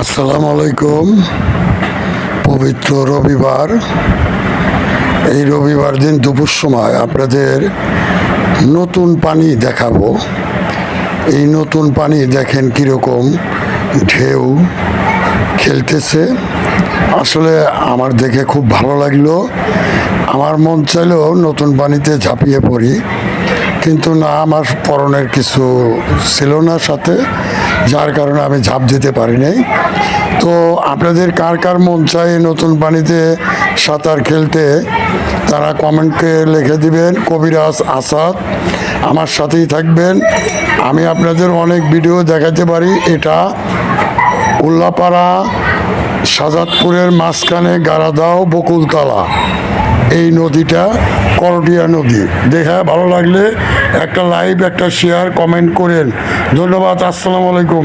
আসসালামু আলাইকুম। পবিত্র রবিবার, এই রবিবার দিন দুপুর সময় আপনাদের নতুন পানি দেখাবো। এই নতুন পানি দেখেন কীরকম ঢেউ খেলতেছে। আসলে আমার দেখে খুব ভালো লাগলো। আমার মন চাইলেও নতুন পানিতে ঝাঁপিয়ে পড়ি, কিন্তু না, আমার পরনের কিছু ছিল না সাথে, যার কারণে আমি ঝাঁপ দিতে পারি নাই। তো আপনাদের কার কার মন চায় নতুন পানিতে সাঁতার খেলতে, তারা কমেন্টে লিখে দিবেন। কবিরাজ আসাদ, আমার সাথেই থাকবেন। আমি আপনাদের অনেক ভিডিও দেখাতে পারি। এটা উল্লাপাড়া সাজাদপুরের মাঝখানে গারাদাও বকুলতলা, এই নদীটা করটিয়া নদী। দেখে ভালো লাগলে একটা লাইক, একটা শেয়ার, কমেন্ট করেন। ধন্যবাদ। আসসালামু আলাইকুম।